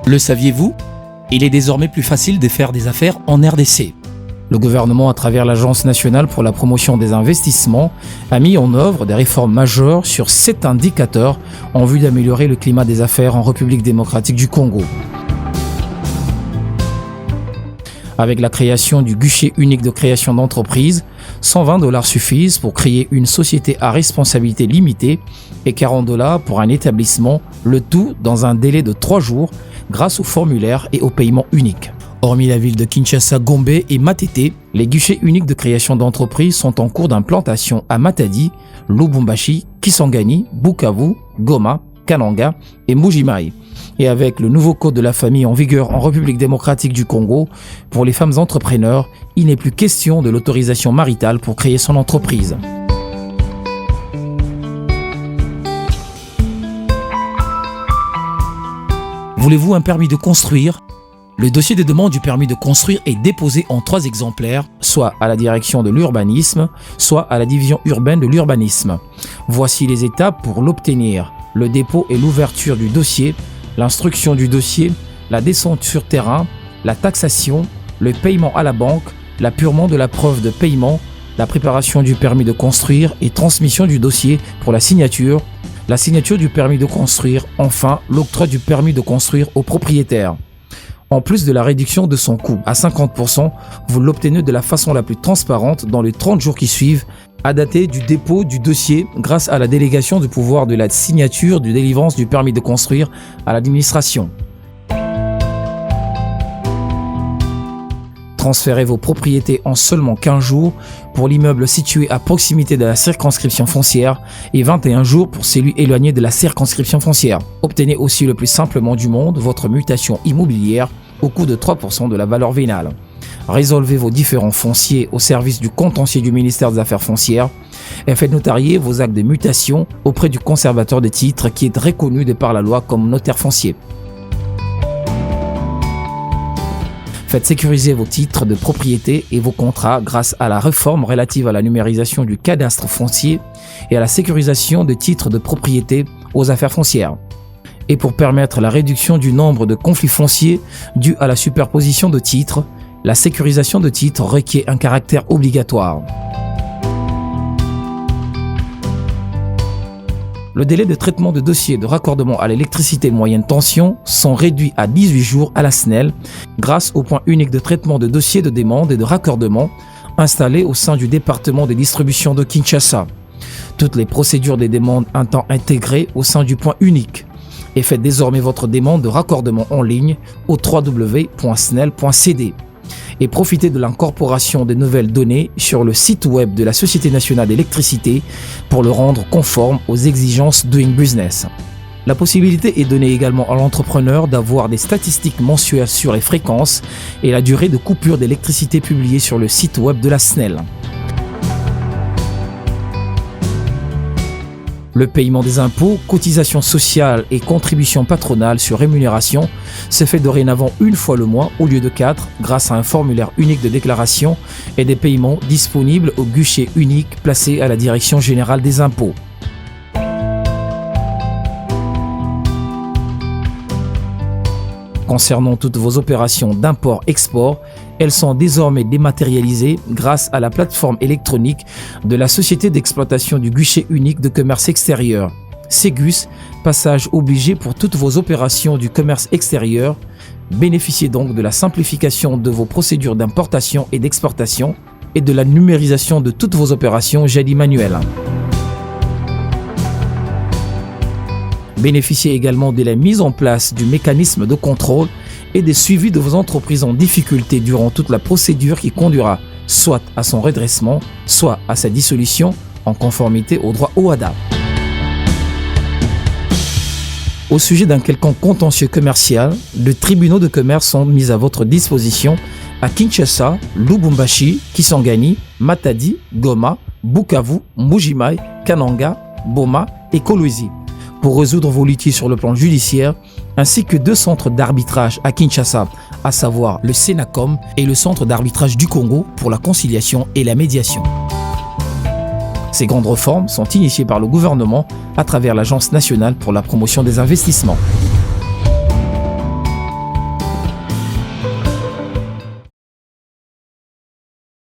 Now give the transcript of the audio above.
Le saviez-vous? Il est désormais plus facile de faire des affaires en RDC. Le gouvernement, à travers l'Agence nationale pour la promotion des investissements, a mis en œuvre des réformes majeures sur 7 indicateurs en vue d'améliorer le climat des affaires en République démocratique du Congo. Avec la création du guichet unique de création d'entreprise, $120 suffisent pour créer une société à responsabilité limitée et $40 pour un établissement, le tout dans un délai de 3 jours grâce au formulaire et au paiement unique. Hormis la ville de Kinshasa, Gombe et Matete, les guichets uniques de création d'entreprise sont en cours d'implantation à Matadi, Lubumbashi, Kisangani, Bukavu, Goma, Kananga et Mbuji-Mayi. Et avec le nouveau code de la famille en vigueur en République démocratique du Congo, pour les femmes entrepreneurs, il n'est plus question de l'autorisation maritale pour créer son entreprise. Voulez-vous un permis de construire? Le dossier de demande du permis de construire est déposé en 3 exemplaires, soit à la direction de l'urbanisme, soit à la division urbaine de l'urbanisme. Voici les étapes pour l'obtenir: le dépôt et l'ouverture du dossier, l'instruction du dossier, la descente sur terrain, la taxation, le paiement à la banque, l'appurement de la preuve de paiement, la préparation du permis de construire et transmission du dossier pour la signature du permis de construire, enfin l'octroi du permis de construire au propriétaire. En plus de la réduction de son coût à 50%, vous l'obtenez de la façon la plus transparente dans les 30 jours qui suivent, à dater du dépôt du dossier, grâce à la délégation du pouvoir de la signature de délivrance du permis de construire à l'administration. Transférez vos propriétés en seulement 15 jours pour l'immeuble situé à proximité de la circonscription foncière et 21 jours pour celui éloigné de la circonscription foncière. Obtenez aussi le plus simplement du monde votre mutation immobilière au coût de 3% de la valeur vénale. Résolvez vos différends fonciers au service du contentieux du ministère des Affaires foncières et faites notarier vos actes de mutation auprès du conservateur des titres qui est reconnu de par la loi comme notaire foncier. Faites sécuriser vos titres de propriété et vos contrats grâce à la réforme relative à la numérisation du cadastre foncier et à la sécurisation des titres de propriété aux affaires foncières. Et pour permettre la réduction du nombre de conflits fonciers dus à la superposition de titres, la sécurisation de titres requiert un caractère obligatoire. Le délai de traitement de dossiers de raccordement à l'électricité moyenne tension sont réduits à 18 jours à la SNEL grâce au point unique de traitement de dossiers de demande et de raccordement installé au sein du département de distribution de Kinshasa. Toutes les procédures des demandes un temps intégrées au sein du point unique. Et faites désormais votre demande de raccordement en ligne au www.snel.cd. Et profitez de l'incorporation des nouvelles données sur le site web de la Société nationale d'électricité pour le rendre conforme aux exigences Doing Business. La possibilité est donnée également à l'entrepreneur d'avoir des statistiques mensuelles sur les fréquences et la durée de coupure d'électricité publiée sur le site web de la SNEL. Le paiement des impôts, cotisations sociales et contributions patronales sur rémunération se fait dorénavant une fois le mois au lieu de 4 grâce à un formulaire unique de déclaration et des paiements disponibles au guichet unique placé à la Direction générale des impôts. Concernant toutes vos opérations d'import-export, elles sont désormais dématérialisées grâce à la plateforme électronique de la Société d'exploitation du guichet unique de commerce extérieur. Ségus, passage obligé pour toutes vos opérations du commerce extérieur. Bénéficiez donc de la simplification de vos procédures d'importation et d'exportation et de la numérisation de toutes vos opérations jadis manuelles. Bénéficiez également de la mise en place du mécanisme de contrôle et des suivis de vos entreprises en difficulté durant toute la procédure qui conduira soit à son redressement, soit à sa dissolution en conformité au droit OHADA. Au sujet d'un quelconque contentieux commercial, les tribunaux de commerce sont mis à votre disposition à Kinshasa, Lubumbashi, Kisangani, Matadi, Goma, Bukavu, Mbuji-Mayi, Kananga, Boma et Kolwezi pour résoudre vos litiges sur le plan judiciaire, ainsi que 2 centres d'arbitrage à Kinshasa, à savoir le Senacom et le Centre d'arbitrage du Congo pour la conciliation et la médiation. Ces grandes réformes sont initiées par le gouvernement à travers l'Agence nationale pour la promotion des investissements.